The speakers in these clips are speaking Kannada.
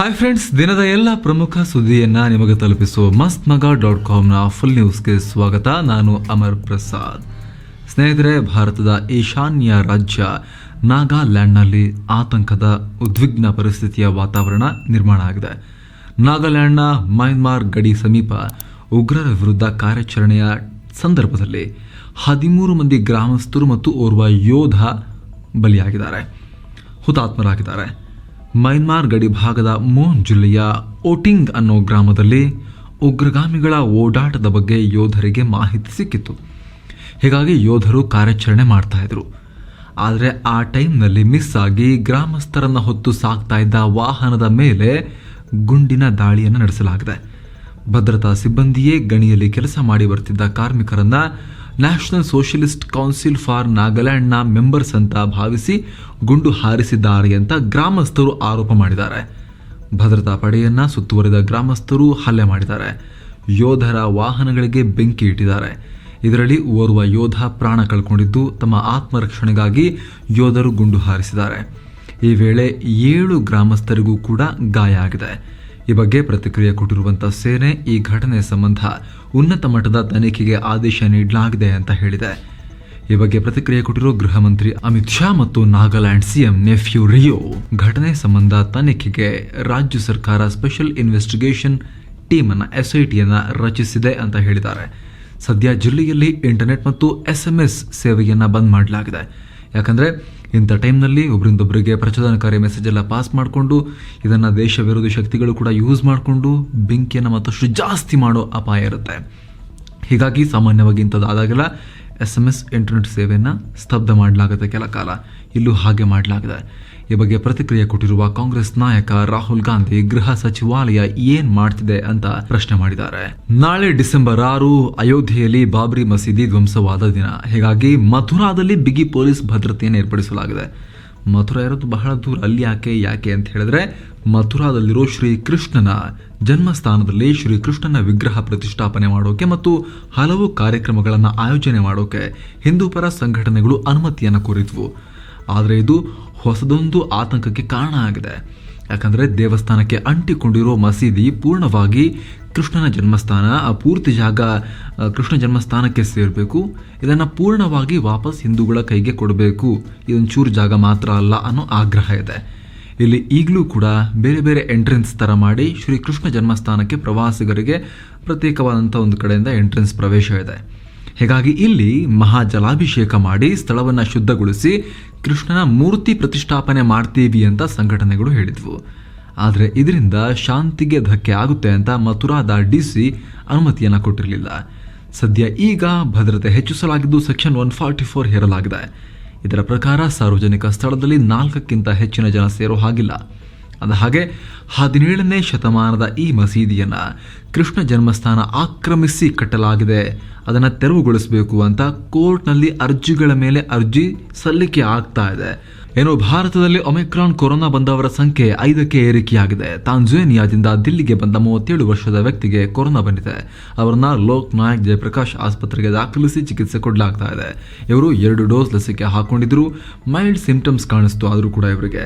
ಹಾಯ್ ಫ್ರೆಂಡ್ಸ್, ದಿನದ ಎಲ್ಲ ಪ್ರಮುಖ ಸುದ್ದಿಯನ್ನ ನಿಮಗೆ ತಲುಪಿಸುವ mastmaga.comನ ಫುಲ್ ನ್ಯೂಸ್ಗೆ ಸ್ವಾಗತ. ನಾನು ಅಮರ್ ಪ್ರಸಾದ್. ಸ್ನೇಹಿತರೆ, ಭಾರತದ ಈಶಾನ್ಯ ರಾಜ್ಯ ನಾಗಾಲ್ಯಾಂಡ್ನಲ್ಲಿ ಆತಂಕದ ಉದ್ವಿಗ್ನ ಪರಿಸ್ಥಿತಿಯ ವಾತಾವರಣ ನಿರ್ಮಾಣ ಆಗಿದೆ. ನಾಗಾಲ್ಯಾಂಡ್ನ ಮ್ಯಾನ್ಮಾರ್ ಗಡಿ ಸಮೀಪ ಉಗ್ರರ ವಿರುದ್ಧ ಕಾರ್ಯಾಚರಣೆಯ ಸಂದರ್ಭದಲ್ಲಿ 13 ಮಂದಿ ಗ್ರಾಮಸ್ಥರು ಮತ್ತು ಓರ್ವ ಯೋಧ ಹುತಾತ್ಮರಾಗಿದ್ದಾರೆ. ಮ್ಯಾನ್ಮಾರ್ ಗಡಿ ಭಾಗದ ಮೋನ್ ಜಿಲ್ಲೆಯ ಓಟಿಂಗ್ ಅನ್ನೋ ಗ್ರಾಮದಲ್ಲಿ ಉಗ್ರಗಾಮಿಗಳ ಓಡಾಟದ ಬಗ್ಗೆ ಯೋಧರಿಗೆ ಮಾಹಿತಿ ಸಿಕ್ಕಿತ್ತು. ಹೀಗಾಗಿ ಯೋಧರು ಕಾರ್ಯಾಚರಣೆ ಮಾಡ್ತಾ ಇದ್ರು. ಆದರೆ ಆ ಟೈಮ್ನಲ್ಲಿ ಮಿಸ್ ಆಗಿ ಗ್ರಾಮಸ್ಥರನ್ನ ಹೊತ್ತು ಸಾಗ್ತಾ ಇದ್ದ ವಾಹನದ ಮೇಲೆ ಗುಂಡಿನ ದಾಳಿಯನ್ನು ನಡೆಸಲಾಗಿದೆ. ಭದ್ರತಾ ಸಿಬ್ಬಂದಿಯೇ ಗಣಿಯಲ್ಲಿ ಕೆಲಸ ಮಾಡಿ ಬರ್ತಿದ್ದ ಕಾರ್ಮಿಕರನ್ನ ನ್ಯಾಷನಲ್ ಸೋಷಿಯಲಿಸ್ಟ್ ಕೌನ್ಸಿಲ್ ಫಾರ್ ನಾಗಾಲ್ಯಾಂಡ್ನ ಮೆಂಬರ್ಸ್ ಅಂತ ಭಾವಿಸಿ ಗುಂಡು ಹಾರಿಸಿದ್ದಾರೆ ಅಂತ ಗ್ರಾಮಸ್ಥರು ಆರೋಪ ಮಾಡಿದ್ದಾರೆ. ಭದ್ರತಾ ಪಡೆಯನ್ನ ಸುತ್ತುವರಿದ ಗ್ರಾಮಸ್ಥರು ಹಲ್ಲೆ ಮಾಡಿದ್ದಾರೆ. ಯೋಧರ ವಾಹನಗಳಿಗೆ ಬೆಂಕಿ ಇಟ್ಟಿದ್ದಾರೆ. ಇದರಲ್ಲಿ ಓರ್ವ ಯೋಧ ಪ್ರಾಣ ಕಳ್ಕೊಂಡಿದ್ದು, ತಮ್ಮ ಆತ್ಮರಕ್ಷಣೆಗಾಗಿ ಯೋಧರು ಗುಂಡು ಹಾರಿಸಿದ್ದಾರೆ. ಈ ವೇಳೆ 7 ಗ್ರಾಮಸ್ಥರಿಗೂ ಕೂಡ ಗಾಯ ಆಗಿದೆ. ಈ ಬಗ್ಗೆ ಪ್ರತಿಕ್ರಿಯೆ ಕೊಟ್ಟಿರುವಂತಹ ಸೇನೆ ಈ ಘಟನೆ ಸಂಬಂಧ ಉನ್ನತ ಮಟ್ಟದ ತನಿಖೆಗೆ ಆದೇಶ ನೀಡಲಾಗಿದೆ ಅಂತ ಹೇಳಿದೆ. ಈ ಬಗ್ಗೆ ಪ್ರತಿಕ್ರಿಯೆ ಕೊಟ್ಟಿರುವ ಗೃಹ ಮಂತ್ರಿ ಅಮಿತ್ ಶಾ ಮತ್ತು ನಾಗಾಲ್ಯಾಂಡ್ ಸಿಎಂ ನೆಫ್ಯೂ ರಿಯೋ ಘಟನೆ ಸಂಬಂಧ ತನಿಖೆಗೆ ರಾಜ್ಯ ಸರ್ಕಾರ ಸ್ಪೆಷಲ್ ಇನ್ವೆಸ್ಟಿಗೇಷನ್ ಟೀಮ್ ಅನ್ನ SIT ರಚಿಸಿದೆ ಅಂತ ಹೇಳಿದ್ದಾರೆ. ಸದ್ಯ ಜಿಲ್ಲೆಯಲ್ಲಿ ಇಂಟರ್ನೆಟ್ ಮತ್ತು SMS ಸೇವೆಯನ್ನ ಬಂದ್ ಮಾಡಲಾಗಿದೆ. ಯಾಕಂದ್ರೆ ಇಂಥ ಟೈಮ್ನಲ್ಲಿ ಒಬ್ಬರಿಂದೊಬ್ಬರಿಗೆ ಪ್ರಚೋದನಕಾರಿ ಮೆಸೇಜ್ ಎಲ್ಲ ಪಾಸ್ ಮಾಡಿಕೊಂಡು ಇದನ್ನು ದೇಶ ವಿರೋಧಿ ಶಕ್ತಿಗಳು ಕೂಡ ಯೂಸ್ ಮಾಡಿಕೊಂಡು ಬೆಂಕಿಯನ್ನು ಮತ್ತಷ್ಟು ಜಾಸ್ತಿ ಮಾಡೋ ಅಪಾಯ ಇರುತ್ತೆ. ಹೀಗಾಗಿ ಸಾಮಾನ್ಯವಾಗಿ ಇಂಥದ್ದಾದಾಗೆಲ್ಲ SMS ಇಂಟರ್ನೆಟ್ ಸೇವೆಯನ್ನು ಸ್ತಬ್ಧ ಮಾಡಲಾಗುತ್ತೆ ಕೆಲ ಕಾಲ. ಇಲ್ಲೂ ಹಾಗೆ ಮಾಡಲಾಗಿದೆ. ಈ ಬಗ್ಗೆ ಪ್ರತಿಕ್ರಿಯೆ ಕೊಟ್ಟಿರುವ ಕಾಂಗ್ರೆಸ್ ನಾಯಕ ರಾಹುಲ್ ಗಾಂಧಿ ಗೃಹ ಸಚಿವಾಲಯ ಏನ್ ಮಾಡ್ತಿದೆ ಅಂತ ಪ್ರಶ್ನೆ ಮಾಡಿದ್ದಾರೆ. ನಾಳೆ ಡಿಸೆಂಬರ್ 6 ಅಯೋಧ್ಯೆಯಲ್ಲಿ ಬಾಬ್ರಿ ಮಸೀದಿ ಧ್ವಂಸವಾದ ದಿನ. ಹೀಗಾಗಿ ಮಥುರಾದಲ್ಲಿ ಬಿಗಿ ಪೊಲೀಸ್ ಭದ್ರತೆಯನ್ನು ಏರ್ಪಡಿಸಲಾಗಿದೆ. ಮಥುರಾ ಇರೋದು ಬಹಳ ದೂರ. ಅಲ್ಲಿ ಯಾಕೆ ಅಂತ ಹೇಳಿದ್ರೆ, ಮಥುರಾದಲ್ಲಿರೋ ಶ್ರೀಕೃಷ್ಣನ ಜನ್ಮಸ್ಥಾನದಲ್ಲಿ ಶ್ರೀಕೃಷ್ಣನ ವಿಗ್ರಹ ಪ್ರತಿಷ್ಠಾಪನೆ ಮಾಡೋಕೆ ಮತ್ತು ಹಲವು ಕಾರ್ಯಕ್ರಮಗಳನ್ನು ಆಯೋಜನೆ ಮಾಡೋಕೆ ಹಿಂದೂ ಪರ ಸಂಘಟನೆಗಳು ಅನುಮತಿಯನ್ನು ಕೋರಿದ್ವು. ಆದರೆ ಇದು ಹೊಸದೊಂದು ಆತಂಕಕ್ಕೆ ಕಾರಣ ಆಗಿದೆ. ಯಾಕಂದರೆ ದೇವಸ್ಥಾನಕ್ಕೆ ಅಂಟಿಕೊಂಡಿರೋ ಮಸೀದಿ ಪೂರ್ಣವಾಗಿ ಕೃಷ್ಣನ ಜನ್ಮಸ್ಥಾನ, ಆ ಪೂರ್ತಿ ಜಾಗ ಕೃಷ್ಣ ಜನ್ಮಸ್ಥಾನಕ್ಕೆ ಸೇರಬೇಕು. ಇದನ್ನು ಪೂರ್ಣವಾಗಿ ವಾಪಸ್ ಹಿಂದೂಗಳ ಕೈಗೆ ಕೊಡಬೇಕು. ಇದೊಂಚೂರು ಜಾಗ ಮಾತ್ರ ಅಲ್ಲ ಅನ್ನೋ ಆಗ್ರಹ ಇದೆ. ಇಲ್ಲಿ ಈಗಲೂ ಕೂಡ ಬೇರೆ ಬೇರೆ ಎಂಟ್ರೆನ್ಸ್ ಥರ ಮಾಡಿ ಶ್ರೀಕೃಷ್ಣ ಜನ್ಮಸ್ಥಾನಕ್ಕೆ ಪ್ರವಾಸಿಗರಿಗೆ ಪ್ರತ್ಯೇಕವಾದಂಥ ಒಂದು ಕಡೆಯಿಂದ ಎಂಟ್ರೆನ್ಸ್ ಪ್ರವೇಶ ಇದೆ. ಹೀಗಾಗಿ ಇಲ್ಲಿ ಮಹಾಜಲಾಭಿಷೇಕ ಮಾಡಿ ಸ್ಥಳವನ್ನು ಶುದ್ಧಗೊಳಿಸಿ ಕೃಷ್ಣನ ಮೂರ್ತಿ ಪ್ರತಿಷ್ಠಾಪನೆ ಮಾಡ್ತೀವಿ ಅಂತ ಸಂಘಟನೆಗಳು ಹೇಳಿದ್ವು. ಆದರೆ ಇದರಿಂದ ಶಾಂತಿಗೆ ಧಕ್ಕೆ ಆಗುತ್ತೆ ಅಂತ ಮಥುರಾದ DC ಅನುಮತಿಯನ್ನು ಕೊಟ್ಟಿರಲಿಲ್ಲ. ಸದ್ಯ ಈಗ ಭದ್ರತೆ ಹೆಚ್ಚಿಸಲಾಗಿದ್ದು ಸೆಕ್ಷನ್ 144 ಹೇರಲಾಗಿದೆ. ಇದರ ಪ್ರಕಾರ ಸಾರ್ವಜನಿಕ ಸ್ಥಳದಲ್ಲಿ 4ಕ್ಕಿಂತ ಹೆಚ್ಚಿನ ಜನ ಸೇರೋ ಹಾಗಿಲ್ಲ. ಅಂದ ಹಾಗೆ 17ನೇ ಶತಮಾನದ ಈ ಮಸೀದಿಯನ್ನ ಕೃಷ್ಣ ಜನ್ಮಸ್ಥಾನ ಆಕ್ರಮಿಸಿ ಕಟ್ಟಲಾಗಿದೆ, ಅದನ್ನು ತೆರವುಗೊಳಿಸಬೇಕು ಅಂತ ಕೋರ್ಟ್ನಲ್ಲಿ ಅರ್ಜಿಗಳ ಮೇಲೆ ಅರ್ಜಿ ಸಲ್ಲಿಕೆ ಆಗ್ತಾ ಇದೆ. ಏನೋ ಭಾರತದಲ್ಲಿ ಒಮಿಕ್ರಾನ್ ಕೊರೋನಾ ಬಂದವರ ಸಂಖ್ಯೆ 5ಕ್ಕೆ ಏರಿಕೆಯಾಗಿದೆ. ತಾಂಜೇನಿಯಾದಿಂದ ದಿಲ್ಲಿಗೆ ಬಂದ 37 ವರ್ಷದ ವ್ಯಕ್ತಿಗೆ ಕೊರೋನಾ ಬಂದಿದೆ. ಅವರನ್ನ ಲೋಕ್ ನಾಯಕ್ ಜಯಪ್ರಕಾಶ್ ಆಸ್ಪತ್ರೆಗೆ ದಾಖಲಿಸಿ ಚಿಕಿತ್ಸೆ ಕೊಡಲಾಗ್ತಾ ಇದೆ. ಇವರು 2 ಡೋಸ್ ಲಸಿಕೆ ಹಾಕೊಂಡಿದ್ರು. ಮೈಲ್ಡ್ ಸಿಂಪ್ಟಮ್ಸ್ ಕಾಣಿಸ್ತು ಆದರೂ ಕೂಡ ಇವರಿಗೆ.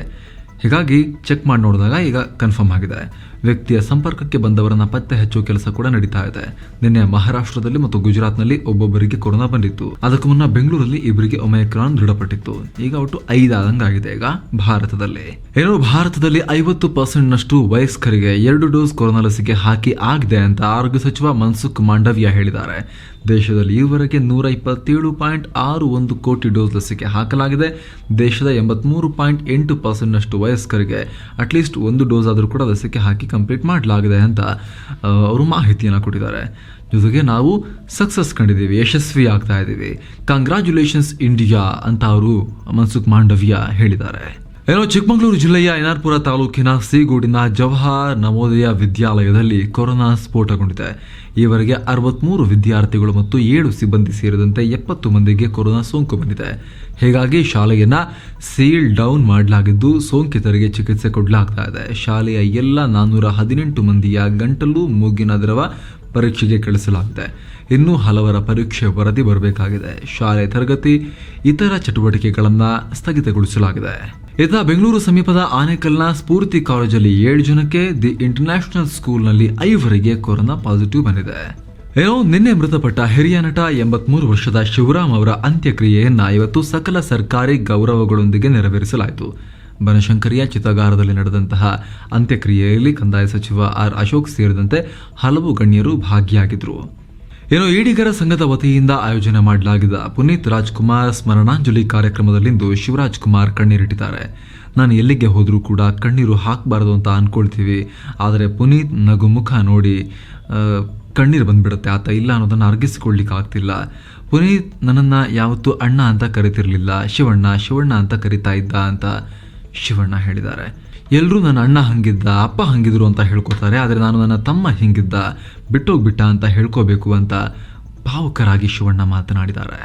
ಹೀಗಾಗಿ ಚೆಕ್ ಮಾಡಿ ನೋಡಿದಾಗ ಈಗ ಕನ್ಫರ್ಮ್ ಆಗಿದೆ. ವ್ಯಕ್ತಿಯ ಸಂಪರ್ಕಕ್ಕೆ ಬಂದವರನ್ನ ಪತ್ತೆ ಹಚ್ಚುವ ಕೆಲಸ ಕೂಡ ನಡೀತಾ ಇದೆ. ನಿನ್ನೆ ಮಹಾರಾಷ್ಟ್ರದಲ್ಲಿ ಮತ್ತು ಗುಜರಾತ್ನಲ್ಲಿ ಒಬ್ಬೊಬ್ಬರಿಗೆ ಕೊರೋನಾ ಬಂದಿತ್ತು. ಅದಕ್ಕೂ ಮುನ್ನ ಬೆಂಗಳೂರಲ್ಲಿ ಇಬ್ಬರಿಗೆ ಒಮಿಕ್ರಾನ್ ದೃಢಪಟ್ಟಿತ್ತು. ಈಗ ಒಟ್ಟು 5 ಆದಂಗಾಗಿದೆ ಈಗ ಭಾರತದಲ್ಲಿ. ಭಾರತದಲ್ಲಿ 50% ವಯಸ್ಕರಿಗೆ 2 ಡೋಸ್ ಕೊರೋನಾ ಲಸಿಕೆ ಹಾಕಿ ಆಗಿದೆ ಅಂತ ಆರೋಗ್ಯ ಸಚಿವ ಮನ್ಸುಖ್ ಮಾಂಡವಿಯಾ ಹೇಳಿದ್ದಾರೆ. ದೇಶದಲ್ಲಿ ಈವರೆಗೆ 127.61 ಕೋಟಿ ಡೋಸ್ ಲಸಿಕೆ ಹಾಕಲಾಗಿದೆ. ದೇಶದ 83.8% ವಯಸ್ಕರಿಗೆ ಅಟ್ಲೀಸ್ಟ್ 1 ಡೋಸ್ ಆದರೂ ಕೂಡ ಲಸಿಕೆ ಹಾಕಿ ಕಂಪ್ಲೀಟ್ ಮಾಡಲಾಗಿದೆ ಅಂತ ಅವರು ಮಾಹಿತಿಯನ್ನು ಕೊಟ್ಟಿದ್ದಾರೆ. ಜೊತೆಗೆ ನಾವು ಸಕ್ಸಸ್ ಕಂಡಿದ್ದೀವಿ, ಯಶಸ್ವಿ ಆಗ್ತಾ ಇದ್ದೀವಿ, ಕಂಗ್ರಾಚ್ಯುಲೇಷನ್ಸ್ ಇಂಡಿಯಾ ಅಂತ ಅವರು ಮನ್ಸುಖ್ ಮಾಂಡವಿಯಾ ಹೇಳಿದ್ದಾರೆ. ಚಿಕ್ಕಮಗಳೂರು ಜಿಲ್ಲೆಯ ಎನ್ಆರ್ಪುರ ತಾಲೂಕಿನ ಸೀಗೂಡಿನ ಜವಾಹರ್ ನವೋದಯ ವಿದ್ಯಾಲಯದಲ್ಲಿ ಕೊರೋನಾ ಸ್ಫೋಟಗೊಂಡಿದೆ. ಈವರೆಗೆ 63 ವಿದ್ಯಾರ್ಥಿಗಳು ಮತ್ತು 7 ಸಿಬ್ಬಂದಿ ಸೇರಿದಂತೆ 70 ಮಂದಿಗೆ ಕೊರೋನಾ ಸೋಂಕು ಬಂದಿದೆ. ಹೀಗಾಗಿ ಶಾಲೆಯನ್ನ ಸೀಲ್ ಡೌನ್ ಮಾಡಲಾಗಿದ್ದು ಸೋಂಕಿತರಿಗೆ ಚಿಕಿತ್ಸೆ ಕೊಡಲಾಗ್ತಾ ಇದೆ. ಶಾಲೆಯ ಎಲ್ಲ 418 ಮಂದಿಯ ಗಂಟಲು ಮೂಗಿನ ದ್ರವ ಪರೀಕ್ಷೆಗೆ ಕಳಿಸಲಾಗಿದೆ. ಇನ್ನೂ ಹಲವರ ಪರೀಕ್ಷೆ ವರದಿ ಬರಬೇಕಾಗಿದೆ. ಶಾಲೆ ತರಗತಿ ಇತರ ಚಟುವಟಿಕೆಗಳನ್ನು ಸ್ಥಗಿತಗೊಳಿಸಲಾಗಿದೆ. ಇತ್ತ ಬೆಂಗಳೂರು ಸಮೀಪದ ಆನೇಕಲ್ನ ಸ್ಫೂರ್ತಿ ಕಾಲೇಜಲ್ಲಿ 7 ಜನಕ್ಕೆ, ದಿ ಇಂಟರ್ನ್ಯಾಷನಲ್ ಸ್ಕೂಲ್ನಲ್ಲಿ 5 ಕೊರೋನಾ ಪಾಸಿಟಿವ್ ಬಂದಿದೆ. ನಿನ್ನೆ ಮೃತಪಟ್ಟ ಹಿರಿಯ ನಟ 83 ವರ್ಷದ ಶಿವರಾಮ್ ಅವರ ಅಂತ್ಯಕ್ರಿಯೆಯನ್ನ ಇವತ್ತು ಸಕಲ ಸರ್ಕಾರಿ ಗೌರವಗಳೊಂದಿಗೆ ನೆರವೇರಿಸಲಾಯಿತು. ಬನಶಂಕರಿಯ ಚಿತಾಗಾರದಲ್ಲಿ ನಡೆದಂತಹ ಅಂತ್ಯಕ್ರಿಯೆಯಲ್ಲಿ ಕಂದಾಯ ಸಚಿವ ಆರ್ ಅಶೋಕ್ ಸೇರಿದಂತೆ ಹಲವು ಗಣ್ಯರು ಭಾಗಿಯಾಗಿದ್ದರು. ಈಡಿಗರ ಸಂಘದ ವತಿಯಿಂದ ಆಯೋಜನೆ ಮಾಡಲಾಗಿದ್ದ ಪುನೀತ್ ರಾಜ್ಕುಮಾರ್ ಸ್ಮರಣಾಂಜಲಿ ಕಾರ್ಯಕ್ರಮದಲ್ಲಿಂದು ಶಿವರಾಜ್ ಕುಮಾರ್ ಕಣ್ಣೀರಿಟ್ಟಿದ್ದಾರೆ. ನಾನು ಎಲ್ಲಿಗೆ ಹೋದರೂ ಕೂಡ ಕಣ್ಣೀರು ಹಾಕಬಾರದು ಅಂತ ಅನ್ಕೊಳ್ತೀವಿ, ಆದರೆ ಪುನೀತ್ ನಗು ಮುಖ ನೋಡಿ ಕಣ್ಣೀರು ಬಂದ್ಬಿಡುತ್ತೆ. ಆತ ಇಲ್ಲ ಅನ್ನೋದನ್ನು ಅರ್ಗಿಸಿಕೊಳ್ಳಿಕ್ಕೆ ಆಗ್ತಿಲ್ಲ. ಪುನೀತ್ ನನ್ನನ್ನು ಯಾವತ್ತೂ ಅಣ್ಣ ಅಂತ ಕರಿತಿರ್ಲಿಲ್ಲ, ಶಿವಣ್ಣ ಅಂತ ಕರಿತಾ ಇದ್ದ ಅಂತ ಶಿವಣ್ಣ ಹೇಳಿದ್ದಾರೆ. ಎಲ್ಲರೂ ನನ್ನ ಅಣ್ಣ ಹಂಗಿದ್ದ, ಅಪ್ಪ ಹಂಗಿದ್ರು ಅಂತ ಹೇಳ್ಕೊತಾರೆ, ಆದರೆ ನಾನು ನನ್ನ ತಮ್ಮ ಹಿಂಗಿದ್ದ, ಬಿಟ್ಟೋಗ್ಬಿಟ್ಟ ಅಂತ ಹೇಳ್ಕೋಬೇಕು ಅಂತ ಭಾವುಕರಾಗಿ ಶಿವಣ್ಣ ಮಾತನಾಡಿದ್ದಾರೆ.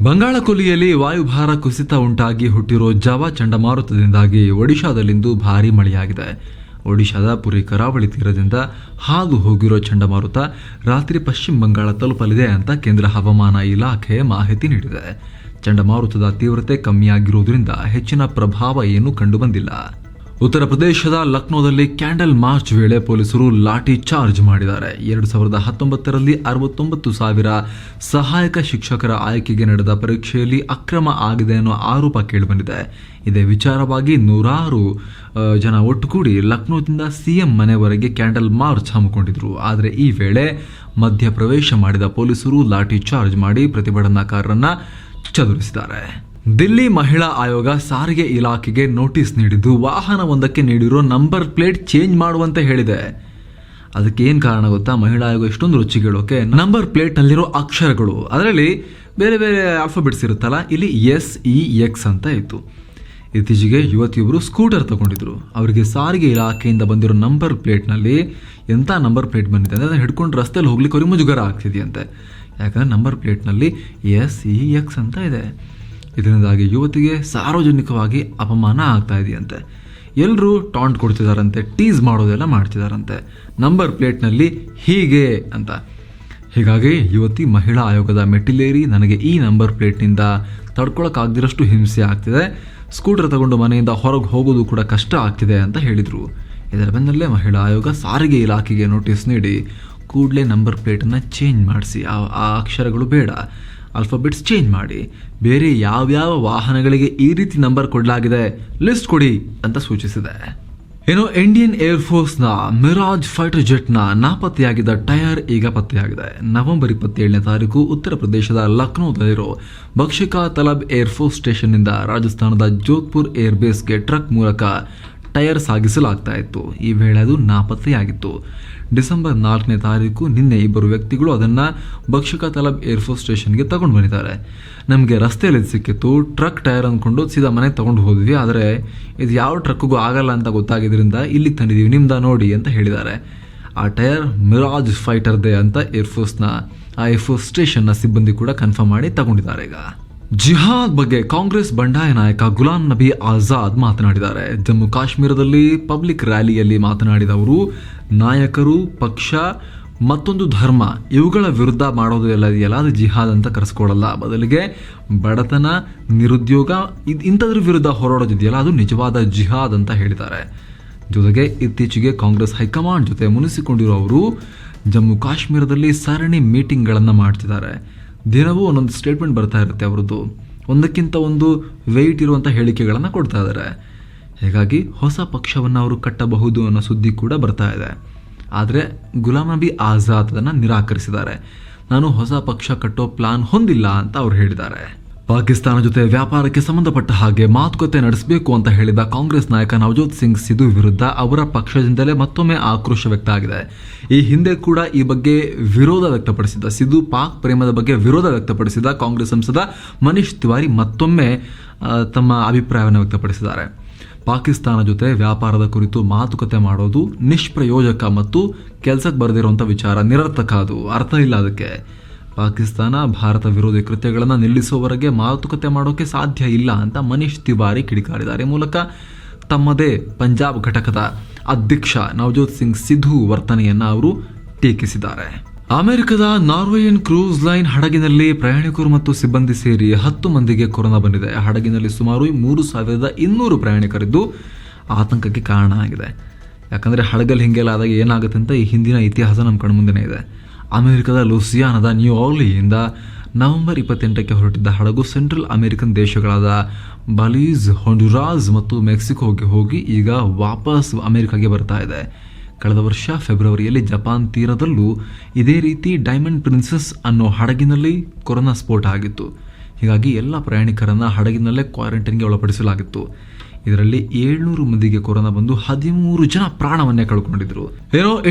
ಬಂಗಾಳ ಕೊಲ್ಲಿಯಲ್ಲಿ ವಾಯುಭಾರ ಕುಸಿತ ಉಂಟಾಗಿ ಹುಟ್ಟಿರೋ ಜಾವಾ ಚಂಡಮಾರುತದಿಂದಾಗಿ ಒಡಿಶಾದಲ್ಲಿಂದು ಭಾರೀ ಮಳೆಯಾಗಿದೆ. ಒಡಿಶಾದ ಪುರಿ ಕರಾವಳಿ ತೀರದಿಂದ ಹಾದು ಹೋಗಿರೋ ಚಂಡಮಾರುತ ರಾತ್ರಿ ಪಶ್ಚಿಮ ಬಂಗಾಳ ತಲುಪಲಿದೆ ಅಂತ ಕೇಂದ್ರ ಹವಾಮಾನ ಇಲಾಖೆ ಮಾಹಿತಿ ನೀಡಿದೆ. ಚಂಡಮಾರುತದ ತೀವ್ರತೆ ಕಮ್ಮಿಯಾಗಿರುವುದರಿಂದ ಹೆಚ್ಚಿನ ಪ್ರಭಾವ ಏನೂ ಕಂಡುಬಂದಿಲ್ಲ. ಉತ್ತರ ಪ್ರದೇಶದ ಲಕ್ನೋದಲ್ಲಿ ಕ್ಯಾಂಡಲ್ ಮಾರ್ಚ್ ವೇಳೆ ಪೊಲೀಸರು ಲಾಠಿ ಚಾರ್ಜ್ ಮಾಡಿದ್ದಾರೆ. 2019ರಲ್ಲಿ 69,000 ಸಹಾಯಕ ಶಿಕ್ಷಕರ ಆಯ್ಕೆಗೆ ನಡೆದ ಪರೀಕ್ಷೆಯಲ್ಲಿ ಅಕ್ರಮ ಆಗಿದೆ ಅನ್ನೋ ಆರೋಪ ಕೇಳಿಬಂದಿದೆ. ಇದೇ ವಿಚಾರವಾಗಿ ನೂರಾರು ಜನ ಒಟ್ಟುಗೂಡಿ ಲಕ್ನೋದಿಂದ ಸಿಎಂ ಮನೆವರೆಗೆ ಕ್ಯಾಂಡಲ್ ಮಾರ್ಚ್ ಹಮ್ಮಿಕೊಂಡಿದ್ರು. ಆದರೆ ಈ ವೇಳೆ ಮಧ್ಯಪ್ರವೇಶ ಮಾಡಿದ ಪೊಲೀಸರು ಲಾಠಿ ಚಾರ್ಜ್ ಮಾಡಿ ಪ್ರತಿಭಟನಾಕಾರರನ್ನ ಚದುರಿಸಿದ್ದಾರೆ. ದಿಲ್ಲಿ ಮಹಿಳಾ ಆಯೋಗ ಸಾರಿಗೆ ಇಲಾಖೆಗೆ ನೋಟಿಸ್ ನೀಡಿದ್ದು ವಾಹನವೊಂದಕ್ಕೆ ನೀಡಿರೋ ನಂಬರ್ ಪ್ಲೇಟ್ ಚೇಂಜ್ ಮಾಡುವಂತೆ ಹೇಳಿದೆ. ಅದಕ್ಕೆ ಏನು ಕಾರಣ ಗೊತ್ತಾ? ಮಹಿಳಾ ಆಯೋಗ ಇಷ್ಟೊಂದು ರುಚಿಗೇಳೋಕೆ ನಂಬರ್ ಪ್ಲೇಟ್ನಲ್ಲಿರೋ ಅಕ್ಷರಗಳು ಅದರಲ್ಲಿ ಬೇರೆ ಬೇರೆ ಆಲ್ಫಾಬೆಟ್ಸ್ ಇರುತ್ತಲ್ಲ, ಇಲ್ಲಿ SEX ಅಂತ ಇತ್ತು. ಇತ್ತೀಚೆಗೆ ಯುವತಿಯೊಬ್ಬರು ಸ್ಕೂಟರ್ ತಗೊಂಡಿದ್ರು. ಅವರಿಗೆ ಸಾರಿಗೆ ಇಲಾಖೆಯಿಂದ ಬಂದಿರೋ ನಂಬರ್ ಪ್ಲೇಟ್ನಲ್ಲಿ ಎಂಥ ನಂಬರ್ ಪ್ಲೇಟ್ ಬಂದಿದೆ ಅಂದರೆ ಅದನ್ನು ಹಿಡ್ಕೊಂಡು ರಸ್ತೆಯಲ್ಲಿ ಹೋಗ್ಲಿಕ್ಕೆ ಅವ್ರಿಗೆ ಮುಜುಗರ ಆಗ್ತಿದೆಯಂತೆ. ಯಾಕಂದರೆ ನಂಬರ್ ಪ್ಲೇಟ್ನಲ್ಲಿ SEX ಅಂತ ಇದೆ. ಇದರಿಂದಾಗಿ ಯುವತಿಗೆ ಸಾರ್ವಜನಿಕವಾಗಿ ಅಪಮಾನ ಆಗ್ತಾ ಇದೆಯಂತೆ. ಎಲ್ಲರೂ ಟಾಂಟ್ ಕೊಡ್ತಿದಾರಂತೆ, ಟೀಸ್ ಮಾಡೋದೆಲ್ಲ ಮಾಡ್ತಿದಾರಂತೆ, ನಂಬರ್ ಪ್ಲೇಟ್ನಲ್ಲಿ ಹೀಗೆ ಅಂತ. ಹೀಗಾಗಿ ಯುವತಿ ಮಹಿಳಾ ಆಯೋಗದ ಮೆಟ್ಟಿಲೇರಿ ನನಗೆ ಈ ನಂಬರ್ ಪ್ಲೇಟ್ನಿಂದ ತಡ್ಕೊಳಕ್ಕಾಗದಿರಷ್ಟು ಹಿಂಸೆ ಆಗ್ತಿದೆ, ಸ್ಕೂಟರ್ ತಗೊಂಡು ಮನೆಯಿಂದ ಹೊರಗೆ ಹೋಗೋದು ಕೂಡ ಕಷ್ಟ ಆಗ್ತಿದೆ ಅಂತ ಹೇಳಿದರು. ಇದರ ಬೆನ್ನಲ್ಲೇ ಮಹಿಳಾ ಆಯೋಗ ಸಾರಿಗೆ ಇಲಾಖೆಗೆ ನೋಟಿಸ್ ನೀಡಿ ಕೂಡಲೇ ನಂಬರ್ ಪ್ಲೇಟನ್ನು ಚೇಂಜ್ ಮಾಡಿಸಿ, ಆ ಅಕ್ಷರಗಳು ಬೇಡ, ಆಲ್ಫಾಬೆಟ್ಸ್ ಚೇಂಜ್ ಮಾಡಿ, ಬೇರೆ ಯಾವ್ಯಾವ ವಾಹನಗಳಿಗೆ ಈ ರೀತಿ ನಂಬರ್ ಕೊಡಲಾಗಿದೆ ಲಿಸ್ಟ್ ಕೊಡಿ ಅಂತ ಸೂಚಿಸಿದೆ. ಇಂಡಿಯನ್ ಏರ್ಫೋರ್ಸ್ನ ಮಿರಾಜ್ ಫೈಟರ್ ಜೆಟ್ನ ನಾಪತ್ತೆಯಾಗಿದ್ದ ಟೈರ್ ಈಗ ಪತ್ತೆಯಾಗಿದೆ. ನವೆಂಬರ್ 27ನೇ ತಾರೀಕು ಉತ್ತರ ಪ್ರದೇಶದ ಲಕ್ನೋದಲ್ಲಿರೋ ಬಕ್ಷಿಕಾ ತಲಬ್ ಏರ್ಫೋರ್ಸ್ ಸ್ಟೇಷನ್ನಿಂದ ರಾಜಸ್ಥಾನದ ಜೋಧ್ಪುರ್ ಏರ್ಬೇಸ್ಗೆ ಟ್ರಕ್ ಮೂಲಕ ಟೈರ್ ಸಾಗಿಸಲಾಗ್ತಾ ಇತ್ತು. ಈ ವೇಳೆ ಅದು ನಾಪತ್ತೆಯಾಗಿತ್ತು. ಡಿಸೆಂಬರ್ 4ನೇ ತಾರೀಕು ನಿನ್ನೆ ಇಬ್ಬರು ವ್ಯಕ್ತಿಗಳು ಅದನ್ನು ಬಕ್ಷಿಕಾ ತಲಬ್ ಏರ್ಫೋರ್ಸ್ ಸ್ಟೇಷನ್ಗೆ ತಗೊಂಡು ಬಂದಿದ್ದಾರೆ. ನಮಗೆ ರಸ್ತೆಯಲ್ಲಿ ಸಿಕ್ಕಿತ್ತು, ಟ್ರಕ್ ಟೈರ್ ಅಂದ್ಕೊಂಡು ಸೀದಾ ಮನೆಗೆ ತಗೊಂಡು ಹೋದ್ವಿ, ಆದರೆ ಇದು ಯಾವ ಟ್ರಕ್ಗೂ ಆಗಲ್ಲ ಅಂತ ಗೊತ್ತಾಗಿದ್ದರಿಂದ ಇಲ್ಲಿಗೆ ತಂದಿದ್ದೀವಿ, ನಿಮ್ದ ನೋಡಿ ಅಂತ ಹೇಳಿದ್ದಾರೆ. ಆ ಟೈರ್ ಮಿರಾಜ್ ಫೈಟರ್ದೇ ಅಂತ ಏರ್ಫೋರ್ಸ್ ಸ್ಟೇಷನ್ನ ಸಿಬ್ಬಂದಿ ಕೂಡ ಕನ್ಫರ್ಮ್ ಮಾಡಿ ತಗೊಂಡಿದ್ದಾರೆ. ಈಗ ಜಿಹಾದ್ ಬಗ್ಗೆ ಕಾಂಗ್ರೆಸ್ ಬಂಡಾಯ ನಾಯಕ ಗುಲಾಂ ನಬಿ ಆಜಾದ್ ಮಾತನಾಡಿದ್ದಾರೆ. ಜಮ್ಮು ಕಾಶ್ಮೀರದಲ್ಲಿ ಪಬ್ಲಿಕ್ ರ್ಯಾಲಿಯಲ್ಲಿ ಮಾತನಾಡಿದ ಅವರು, ನಾಯಕರು, ಪಕ್ಷ, ಮತ್ತೊಂದು ಧರ್ಮ ಇವುಗಳ ವಿರುದ್ಧ ಮಾಡೋದು ಎಲ್ಲ ಇದೆಯಲ್ಲ ಅದು ಜಿಹಾದ್ ಅಂತ ಕರೆಸ್ಕೊಳ್ಳಲ್ಲ, ಬದಲಿಗೆ ಬಡತನ, ನಿರುದ್ಯೋಗ ಇಂಥದ್ರ ವಿರುದ್ಧ ಹೋರಾಡೋದಿದೆಯಲ್ಲ ಅದು ನಿಜವಾದ ಜಿಹಾದ್ ಅಂತ ಹೇಳಿದ್ದಾರೆ. ಜೊತೆಗೆ ಇತ್ತೀಚೆಗೆ ಕಾಂಗ್ರೆಸ್ ಹೈಕಮಾಂಡ್ ಜೊತೆ ಮುನಿಸಿಕೊಂಡಿರೋ ಅವರು ಜಮ್ಮು ಕಾಶ್ಮೀರದಲ್ಲಿ ಸರಣಿ ಮೀಟಿಂಗ್ಗಳನ್ನು ಮಾಡ್ತಿದ್ದಾರೆ. ದಿನವೂ ಒಂದೊಂದು ಸ್ಟೇಟ್ಮೆಂಟ್ ಬರ್ತಾ ಇರುತ್ತೆ ಅವರದ್ದು, ಒಂದಕ್ಕಿಂತ ಒಂದು ವೆಯ್ಟ್ ಇರುವಂಥ ಹೇಳಿಕೆಗಳನ್ನು ಕೊಡ್ತಾ ಇದ್ದಾರೆ. ಹೀಗಾಗಿ ಹೊಸ ಪಕ್ಷವನ್ನು ಅವರು ಕಟ್ಟಬಹುದು ಅನ್ನೋ ಸುದ್ದಿ ಕೂಡ ಬರ್ತಾ ಇದೆ. ಆದರೆ ಗುಲಾಂ ನಬಿ ಆಜಾದ್ ಅದನ್ನು ನಿರಾಕರಿಸಿದ್ದಾರೆ. ನಾನು ಹೊಸ ಪಕ್ಷ ಕಟ್ಟೋ ಪ್ಲಾನ್ ಹೊಂದಿಲ್ಲ ಅಂತ ಅವರು ಹೇಳಿದ್ದಾರೆ. ಪಾಕಿಸ್ತಾನ ಜೊತೆ ವ್ಯಾಪಾರಕ್ಕೆ ಸಂಬಂಧಪಟ್ಟ ಹಾಗೆ ಮಾತುಕತೆ ನಡೆಸಬೇಕು ಅಂತ ಹೇಳಿದ ಕಾಂಗ್ರೆಸ್ ನಾಯಕ ನವಜೋತ್ ಸಿಂಗ್ ಸಿಧು ವಿರುದ್ಧ ಅವರ ಪಕ್ಷದಿಂದಲೇ ಮತ್ತೊಮ್ಮೆ ಆಕ್ರೋಶ ವ್ಯಕ್ತ ಆಗಿದೆ. ಈ ಹಿಂದೆ ಕೂಡ ಈ ಬಗ್ಗೆ ವಿರೋಧ ವ್ಯಕ್ತಪಡಿಸಿದ ಸಿಧು, ಪಾಕ್ ಪ್ರೇಮದ ಬಗ್ಗೆ ವಿರೋಧ ವ್ಯಕ್ತಪಡಿಸಿದ ಕಾಂಗ್ರೆಸ್ ಸಂಸದ ಮನೀಶ್ ತಿವಾರಿ ಮತ್ತೊಮ್ಮೆ ತಮ್ಮ ಅಭಿಪ್ರಾಯವನ್ನು ವ್ಯಕ್ತಪಡಿಸಿದ್ದಾರೆ. ಪಾಕಿಸ್ತಾನ ಜೊತೆ ವ್ಯಾಪಾರದ ಕುರಿತು ಮಾತುಕತೆ ಮಾಡೋದು ನಿಷ್ಪ್ರಯೋಜಕ ಮತ್ತು ಕೆಲಸಕ್ಕೆ ಬರೆದಿರುವಂಥ ವಿಚಾರ, ನಿರರ್ಥಕ, ಅದು ಅರ್ಥ ಇಲ್ಲ ಅದಕ್ಕೆ. ಪಾಕಿಸ್ತಾನ ಭಾರತ ವಿರೋಧಿ ಕೃತ್ಯಗಳನ್ನು ನಿಲ್ಲಿಸುವವರೆಗೆ ಮಾತುಕತೆ ಮಾಡೋಕೆ ಸಾಧ್ಯ ಇಲ್ಲ ಅಂತ ಮನೀಶ್ ತಿವಾರಿ ಕಿಡಿಕಾರಿದ್ದಾರೆ. ಮೂಲಕ ತಮ್ಮದೇ ಪಂಜಾಬ್ ಘಟಕದ ಅಧ್ಯಕ್ಷ ನವಜೋತ್ ಸಿಂಗ್ ಸಿಧು ವರ್ತನೆಯನ್ನು ಅವರು ಟೀಕಿಸಿದ್ದಾರೆ. ಅಮೆರಿಕದ ನಾರ್ವೇಯನ್ ಕ್ರೂಸ್ ಲೈನ್ ಹಡಗಿನಲ್ಲಿ ಪ್ರಯಾಣಿಕರು ಮತ್ತು ಸಿಬ್ಬಂದಿ ಸೇರಿ 10 ಮಂದಿಗೆ ಕೊರೋನಾ ಬಂದಿದೆ. ಹಡಗಿನಲ್ಲಿ ಸುಮಾರು 3200 ಪ್ರಯಾಣಿಕರಿದ್ದು ಆತಂಕಕ್ಕೆ ಕಾರಣ ಆಗಿದೆ. ಯಾಕಂದರೆ ಹಡಗಲ್ಲಿ ಹಿಂಗೆಲ್ಲ ಆದಾಗ ಏನಾಗುತ್ತೆ ಅಂತ ಈ ಹಿಂದಿನ ಇತಿಹಾಸ ನಮ್ಮ ಕಣ್ಮುಂದೆನೇ ಇದೆ. ಅಮೆರಿಕದ ಲೂಸಿಯಾನದ ನ್ಯೂ ಆರ್ಲಿಯಿಂದ ನವೆಂಬರ್ 28ಕ್ಕೆ ಹೊರಟಿದ್ದ ಹಡಗು ಸೆಂಟ್ರಲ್ ಅಮೆರಿಕನ್ ದೇಶಗಳಾದ ಬಲೀಸ್, ಹೊಂಡುರಾಸ್ ಮತ್ತು ಮೆಕ್ಸಿಕೋಗೆ ಹೋಗಿ ಈಗ ವಾಪಸ್ ಅಮೆರಿಕಾಗೆ ಬರ್ತಾ ಇದೆ. ಕಳೆದ ವರ್ಷ ಫೆಬ್ರವರಿಯಲ್ಲಿ ಜಪಾನ್ ತೀರದಲ್ಲೂ ಇದೇ ರೀತಿ ಡೈಮಂಡ್ ಪ್ರಿನ್ಸೆಸ್ ಅನ್ನೋ ಹಡಗಿನಲ್ಲಿ ಕೊರೋನಾ ಸ್ಫೋಟ ಆಗಿತ್ತು. ಹೀಗಾಗಿ ಎಲ್ಲ ಪ್ರಯಾಣಿಕರನ್ನು ಹಡಗಿನಲ್ಲೇ ಕ್ವಾರಂಟೈನ್ಗೆ ಒಳಪಡಿಸಲಾಗಿತ್ತು. ಇದರಲ್ಲಿ 700 ಮಂದಿಗೆ ಕೊರೋನಾ ಬಂದು 13 ಜನ ಪ್ರಾಣವನ್ನೇ ಕಳ್ಕೊಂಡಿದ್ರು.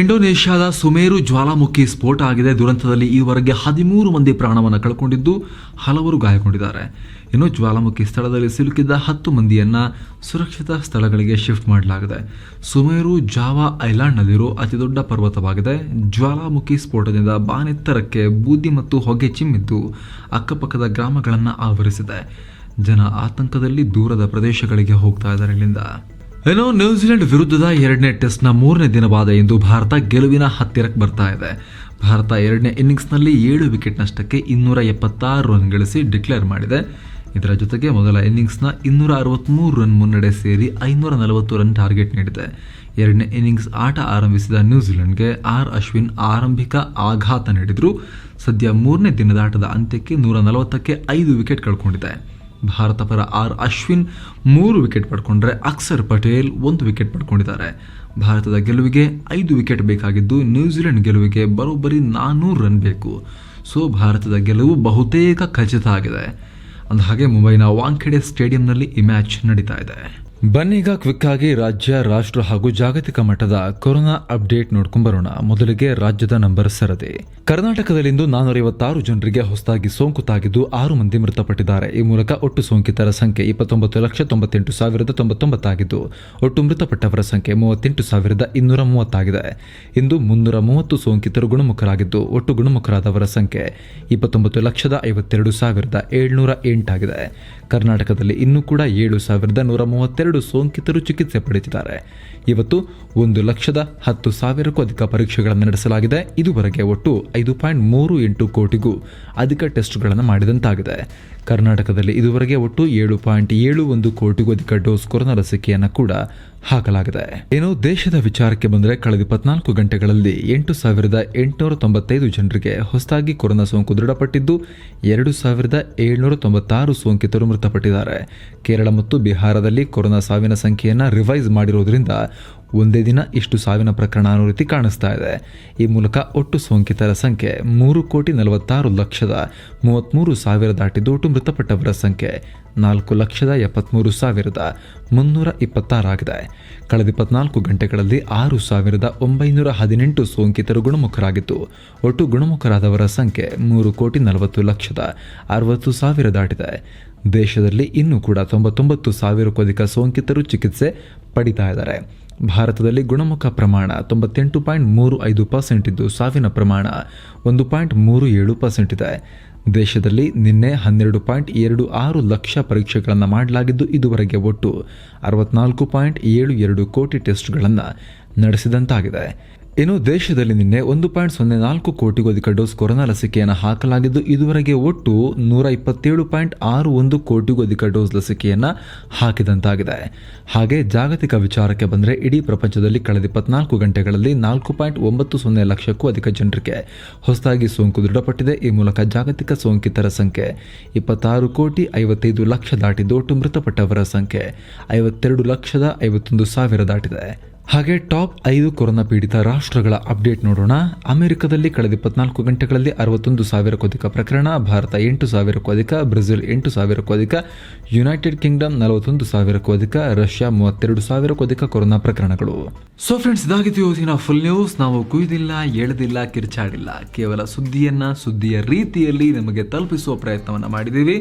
ಇಂಡೋನೇಷ್ಯಾದ ಸುಮೇರು ಜ್ವಾಲಾಮುಖಿ ಸ್ಫೋಟ ಆಗಿದೆ. ದುರಂತದಲ್ಲಿ ಈವರೆಗೆ 13 ಮಂದಿ ಪ್ರಾಣವನ್ನು ಕಳ್ಕೊಂಡಿದ್ದು ಹಲವರು ಗಾಯಗೊಂಡಿದ್ದಾರೆ. ಜ್ವಾಲಾಮುಖಿ ಸ್ಥಳದಲ್ಲಿ ಸಿಲುಕಿದ್ದ 10 ಮಂದಿಯನ್ನ ಸುರಕ್ಷಿತ ಸ್ಥಳಗಳಿಗೆ ಶಿಫ್ಟ್ ಮಾಡಲಾಗಿದೆ. ಸುಮೇರು ಜಾವಾ ಐಲ್ಯಾಂಡ್ನಲ್ಲಿರೋ ಅತಿದೊಡ್ಡ ಪರ್ವತವಾಗಿದೆ. ಜ್ವಾಲಾಮುಖಿ ಸ್ಫೋಟದಿಂದ ಬಾನೆತ್ತರಕ್ಕೆ ಬೂದಿ ಮತ್ತು ಹೊಗೆ ಚಿಮ್ಮಿದ್ದು ಅಕ್ಕಪಕ್ಕದ ಗ್ರಾಮಗಳನ್ನು ಆವರಿಸಿದೆ. ಜನ ಆತಂಕದಲ್ಲಿ ದೂರದ ಪ್ರದೇಶಗಳಿಗೆ ಹೋಗ್ತಾ ಇದ್ದಾರೆ ಇಲ್ಲಿಂದ. ನ್ಯೂಜಿಲೆಂಡ್ ವಿರುದ್ಧದ 2ನೇ ಟೆಸ್ಟ್ನ 3ನೇ ದಿನವಾದ ಇಂದು ಭಾರತ ಗೆಲುವಿನ ಹತ್ತಿರಕ್ಕೆ ಬರ್ತಾ ಇದೆ. ಭಾರತ 2ನೇ ಇನ್ನಿಂಗ್ಸ್ನಲ್ಲಿ 7 ವಿಕೆಟ್ ನಷ್ಟಕ್ಕೆ 276 ರನ್ ಗಳಿಸಿ ಡಿಕ್ಲೇರ್ ಮಾಡಿದೆ. ಇದರ ಜೊತೆಗೆ ಮೊದಲ ಇನ್ನಿಂಗ್ಸ್ನ 263 ರನ್ ಮುನ್ನಡೆ ಸೇರಿ 540 ರನ್ ಟಾರ್ಗೆಟ್ ನೀಡಿದೆ. 2ನೇ ಇನ್ನಿಂಗ್ಸ್ ಆಟ ಆರಂಭಿಸಿದ ನ್ಯೂಜಿಲೆಂಡ್ಗೆ ಅಶ್ವಿನ್ ಆರಂಭಿಕ ಆಘಾತ ನೀಡಿದ್ರು. ಸದ್ಯ 3ನೇ ದಿನದ ಆಟದ ಅಂತ್ಯಕ್ಕೆ 140ಕ್ಕೆ 5 ವಿಕೆಟ್ ಕಳ್ಕೊಂಡಿದೆ. ಭಾರತ ಪರ ಅಶ್ವಿನ್ 3 ವಿಕೆಟ್ ಪಡ್ಕೊಂಡ್ರೆ ಅಕ್ಷರ್ ಪಟೇಲ್ 1 ವಿಕೆಟ್ ಪಡ್ಕೊಂಡಿದ್ದಾರೆ. ಭಾರತದ ಗೆಲುವಿಗೆ 5 ವಿಕೆಟ್ ಬೇಕಾಗಿದ್ದು ನ್ಯೂಜಿಲೆಂಡ್ ಗೆಲುವಿಗೆ ಬರೋಬ್ಬರಿ 400 ರನ್ ಬೇಕು. ಸೊ ಭಾರತದ ಗೆಲುವು ಬಹುತೇಕ ಖಚಿತ ಆಗಿದೆ. ಅಂದಹಾಗೆ ಮುಂಬೈನ ವಾಂಖೆಡೆ ಸ್ಟೇಡಿಯಂನಲ್ಲಿ ಈ ಮ್ಯಾಚ್ ನಡೀತಾ ಇದೆ. ಬನ್ನೀಗ ಕ್ವಿಕ್ ಆಗಿ ರಾಜ್ಯ, ರಾಷ್ಟ್ರ ಹಾಗೂ ಜಾಗತಿಕ ಮಟ್ಟದ ಕೊರೋನಾ ಅಪ್ಡೇಟ್ ನೋಡ್ಕೊಂಡ್ ಬರೋಣ. ಮೊದಲಿಗೆ ರಾಜ್ಯದ ನಂಬರ್ ಸರದಿ. ಕರ್ನಾಟಕದಲ್ಲಿಂದು 456 ಜನರಿಗೆ ಹೊಸದಾಗಿ ಸೋಂಕು ತಾಗಿದ್ದು 6 ಮಂದಿ ಮೃತಪಟ್ಟಿದ್ದಾರೆ. ಈ ಮೂಲಕ ಒಟ್ಟು ಸೋಂಕಿತರ ಸಂಖ್ಯೆ 29,98,099 ಆಗಿದ್ದು ಒಟ್ಟು ಮೃತಪಟ್ಟವರ ಸಂಖ್ಯೆ 38,230 ಆಗಿದೆ. ಇಂದು 330 ಸೋಂಕಿತರು ಗುಣಮುಖರಾಗಿದ್ದು ಒಟ್ಟು ಗುಣಮುಖರಾದವರ ಸಂಖ್ಯೆ 29,52,708 ಆಗಿದೆ. ಕರ್ನಾಟಕದಲ್ಲಿ ಇನ್ನೂ ಕೂಡ 7,132 ಸೋಂಕಿತರು ಚಿಕಿತ್ಸೆ ಪಡೆದಿದ್ದಾರೆ. ಇವತ್ತು 1,10,10,000ಕ್ಕೂ ಅಧಿಕ ಪರೀಕ್ಷೆಗಳನ್ನು ನಡೆಸಲಾಗಿದೆ. ಇದುವರೆಗೆ ಒಟ್ಟು 5.38 ಕೋಟಿಗೂ ಅಧಿಕ ಟೆಸ್ಟ್ಗಳನ್ನು ಮಾಡಿದಂತಾಗಿದೆ. ಕರ್ನಾಟಕದಲ್ಲಿ ಇದುವರೆಗೆ ಒಟ್ಟು 7.71 ಕೋಟಿಗೂ ಅಧಿಕ ಡೋಸ್ ಕೊರೋನಾ ಲಸಿಕೆಯನ್ನು ಕೂಡ ಹಾಕಲಾಗಿದೆ. ದೇಶದ ವಿಚಾರಕ್ಕೆ ಬಂದರೆ ಕಳೆದ 24 ಗಂಟೆಗಳಲ್ಲಿ 8,895 ಜನರಿಗೆ ಹೊಸದಾಗಿ ಕೊರೋನಾ ಸೋಂಕು ದೃಢಪಟ್ಟಿದ್ದು 2,796 ಸೋಂಕಿತರು ಮೃತಪಟ್ಟಿದ್ದಾರೆ. ಕೇರಳ ಮತ್ತು ಬಿಹಾರದಲ್ಲಿ ಕೊರೋನಾ ಸಾವಿನ ಸಂಖ್ಯೆಯನ್ನು ರಿವೈಸ್ ಮಾಡಿರುವುದರಿಂದ ಒಂದೇ ದಿನ ಇಷ್ಟು ಸಾವಿನ ಪ್ರಕರಣ ಅನ್ನೋ ರೀತಿ ಕಾಣಿಸ್ತಾ ಇದೆ. ಈ ಮೂಲಕ ಒಟ್ಟು ಸೋಂಕಿತರ ಸಂಖ್ಯೆ 3,40,33,000 ದಾಟಿದ್ದು ಒಟ್ಟು ಮೃತಪಟ್ಟವರ ಸಂಖ್ಯೆ 4,73,326 ಆಗಿದೆ. ಕಳೆದ 24 ಗಂಟೆಗಳಲ್ಲಿ 6,918 ಸೋಂಕಿತರು ಗುಣಮುಖರಾಗಿದ್ದು ಒಟ್ಟು ಗುಣಮುಖರಾದವರ ಸಂಖ್ಯೆ 3,40,60,000 ದಾಟಿದೆ. ದೇಶದಲ್ಲಿ ಇನ್ನೂ ಕೂಡ 99,000ಕ್ಕೂ ಅಧಿಕ ಸೋಂಕಿತರು ಚಿಕಿತ್ಸೆ ಪಡಿತಾ ಇದ್ದಾರೆ. ಭಾರತದಲ್ಲಿ ಗುಣಮುಖ ಪ್ರಮಾಣ 98.35% ಇದ್ದು ಸಾವಿನ ಪ್ರಮಾಣ 1.37% ಇದೆ. ದೇಶದಲ್ಲಿ ನಿನ್ನೆ 12.26 ಲಕ್ಷ ಪರೀಕ್ಷೆಗಳನ್ನು ಮಾಡಲಾಗಿದ್ದು ಇದುವರೆಗೆ ಒಟ್ಟು 64.72 ಕೋಟಿ ಟೆಸ್ಟ್ಗಳನ್ನು ನಡೆಸಿದಂತಾಗಿದೆ. ದೇಶದಲ್ಲಿ ನಿನ್ನೆ 1.04 ಕೋಟಿಗೂ ಅಧಿಕ ಡೋಸ್ ಕೊರೋನಾ ಲಸಿಕೆಯನ್ನು ಹಾಕಲಾಗಿದ್ದು ಇದುವರೆಗೆ ಒಟ್ಟು 127.61 ಕೋಟಿಗೂ ಅಧಿಕ ಡೋಸ್ ಲಸಿಕೆಯನ್ನು ಹಾಕಿದಂತಾಗಿದೆ. ಹಾಗೆ ಜಾಗತಿಕ ವಿಚಾರಕ್ಕೆ ಬಂದರೆ ಇಡೀ ಪ್ರಪಂಚದಲ್ಲಿ ಕಳೆದ 24 ಗಂಟೆಗಳಲ್ಲಿ 4.90 ಲಕ್ಷಕ್ಕೂ ಅಧಿಕ ಜನರಿಗೆ ಹೊಸದಾಗಿ ಸೋಂಕು ದೃಢಪಟ್ಟಿದೆ. ಈ ಮೂಲಕ ಜಾಗತಿಕ ಸೋಂಕಿತರ ಸಂಖ್ಯೆ 26,55,00,000 ದಾಟಿದ್ದು ಒಟ್ಟು ಮೃತಪಟ್ಟವರ ಸಂಖ್ಯೆ 52,51,000 ದಾಟಿದೆ. ಹಾಗೆ ಟಾಪ್ 5 ಕೊರೋನಾ ಪೀಡಿತ ರಾಷ್ಟ್ರಗಳ ಅಪ್ಡೇಟ್ ನೋಡೋಣ. ಅಮೆರಿಕದಲ್ಲಿ ಕಳೆದ 24 ಗಂಟೆಗಳಲ್ಲಿ 61,000ಕ್ಕೂ ಅಧಿಕ ಪ್ರಕರಣ, ಭಾರತ 8,000ಕ್ಕೂ ಅಧಿಕ, ಬ್ರೆಜಿಲ್ 8,000ಕ್ಕೂ ಅಧಿಕ, ಯುನೈಟೆಡ್ ಕಿಂಗ್ಡಮ್ 41,000ಕ್ಕೂ ಅಧಿಕ, ರಷ್ಯಾ 32,000ಕ್ಕೂ ಅಧಿಕ ಕೊರೋನಾ ಪ್ರಕರಣಗಳು. ಸೊ ಫ್ರೆಂಡ್ಸ್, ಇದಾಗಿತ್ತು ಇವತ್ತಿನ ಫುಲ್ ನ್ಯೂಸ್. ನಾವು ಕುಯ್ದಿಲ್ಲ, ಎಳೆದಿಲ್ಲ, ಕಿರ್ಚಾಡಿಲ್ಲ, ಕೇವಲ ಸುದ್ದಿಯ ರೀತಿಯಲ್ಲಿ ನಿಮಗೆ ತಲುಪಿಸುವ ಪ್ರಯತ್ನವನ್ನು ಮಾಡಿದ್ದೀವಿ.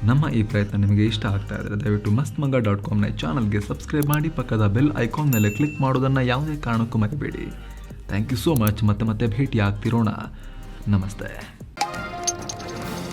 ನಮ್ಮ ಈ ಪ್ರಯತ್ನ ನಿಮಗೆ ಇಷ್ಟ ಆಗ್ತಾ ಇದ್ದರೆ ದಯವಿಟ್ಟು mastmanga.com ಚಾನಲ್ಗೆ ಸಬ್ಸ್ಕ್ರೈಬ್ ಮಾಡಿ, ಪಕ್ಕದ ಬೆಲ್ ಐಕಾನ್ ಮೇಲೆ ಕ್ಲಿಕ್ ಮಾಡೋದನ್ನು ಯಾವುದೇ ಕಾರಣಕ್ಕೂ ಮರಿಬೇಡಿ. Thank you so much. ಮತ್ತೆ ಭೇಟಿ ಆಗ್ತಿರೋಣ. ನಮಸ್ತೆ.